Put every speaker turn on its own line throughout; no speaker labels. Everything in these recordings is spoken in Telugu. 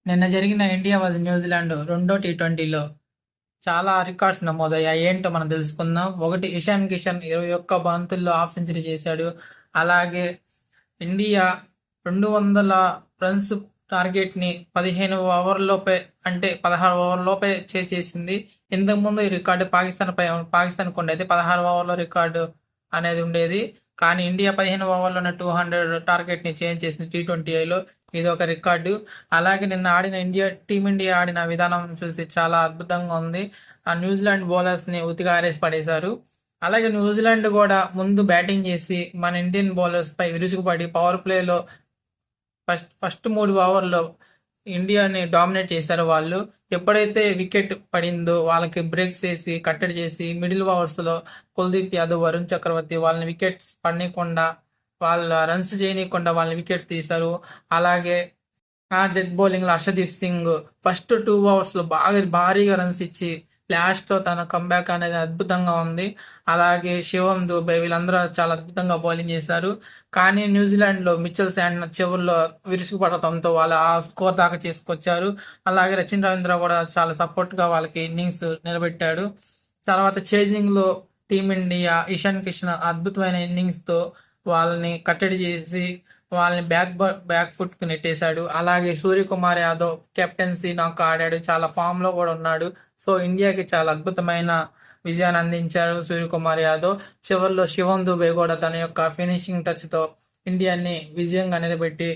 నిన్న జరిగిన ఇండియా వర్సెస్ న్యూజిలాండ్ రెండో టీ20లో చాలా రికార్డ్స్ నమోదయ్యాయి. ఏంటో మనం తెలుసుకుందాం. ఒకటి, ఇషాన్ కిషన్ 21 బంతుల్లో హాఫ్ సెంచరీ చేశాడు. అలాగే ఇండియా 200 రన్స్ టార్గెట్ని 15 ఓవర్లలోపే, అంటే 16 ఓవర్లలోపే చేసింది. ఇంతకుముందు ఈ రికార్డు పాకిస్తాన్కు ఉండేది. 16 ఓవర్ల రికార్డు అనేది ఉండేది. కానీ ఇండియా 15 ఓవర్లోనే 200 టార్గెట్ని చేంజ్ చేసింది టీ20ఐలో. ఇది ఒక రికార్డు. అలాగే నిన్న టీమిండియా ఆడిన విధానం చూసి చాలా అద్భుతంగా ఉంది. ఆ న్యూజిలాండ్ బౌలర్స్ని ఉతిగా ఆరేసి పడేశారు. అలాగే న్యూజిలాండ్ కూడా ముందు బ్యాటింగ్ చేసి మన ఇండియన్ బౌలర్స్ పై విరుచుకుపడి పవర్ ప్లేలో ఫస్ట్ 3 ఓవర్లో ఇండియాని డామినేట్ చేశారు వాళ్ళు. ఎప్పుడైతే వికెట్ పడిందో వాళ్ళకి బ్రేక్స్ వేసి కట్టడి చేసి మిడిల్ ఓవర్స్లో కుల్దీప్ యాదవ్, వరుణ్ చక్రవర్తి వాళ్ళని వికెట్స్ పడనీయకుండా, వాళ్ళ రన్స్ చేయనీయకుండా వాళ్ళని వికెట్స్ తీశారు. అలాగే డెత్ బౌలింగ్లో హర్షదీప్ సింగ్ ఫస్ట్ 2 ఓవర్స్లో బాగా భారీగా రన్స్ ఇచ్చి లాస్ట్లో తన కంబ్యాక్ అనేది అద్భుతంగా ఉంది. అలాగే శివం దూబే వీళ్ళందరూ చాలా అద్భుతంగా బౌలింగ్ చేశారు. కానీ న్యూజిలాండ్లో మిచెల్ శాంట్నర్ చివరిలో విరుచుకుపడటంతో వాళ్ళు ఆ స్కోర్ దాకా చేసుకొచ్చారు. అలాగే రచిన్ రవీంద్ర కూడా చాలా సపోర్ట్గా వాళ్ళకి ఇన్నింగ్స్ నిలబెట్టాడు. తర్వాత చేజింగ్లో టీమిండియా ఇషాన్ కిషన్ అద్భుతమైన ఇన్నింగ్స్తో వాళ్ళని కట్టడి చేసి వాళ్ళని బ్యాక్ ఫుట్కి నెట్టేశాడు. అలాగే సూర్యకుమార్ యాదవ్ కెప్టెన్సీ నాకు ఆడాడు, చాలా ఫామ్లో కూడా ఉన్నాడు. సో ఇండియాకి చాలా అద్భుతమైన విజయాన్ని అందించారు సూర్యకుమార్ యాదవ్. చివరిలో శివం దుబే కూడా తన యొక్క ఫినిషింగ్ టచ్తో ఇండియాని విజయంగా నిలబెట్టి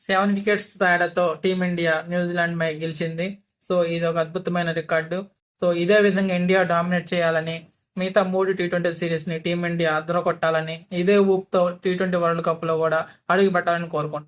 7 వికెట్స్ తేడాతో టీమిండియా న్యూజిలాండ్ పై గెలిచింది. సో ఇది ఒక అద్భుతమైన రికార్డు. సో ఇదే విధంగా ఇండియా డామినేట్ చేయాలని, మిగతా 3 టీ20 సిరీస్ని టీమిండియా అదరగొట్టాలని, ఇదే ఊపుతో టీ20 వరల్డ్ కప్లో కూడా అడుగు పెట్టాలని కోరుకుంటున్నాను.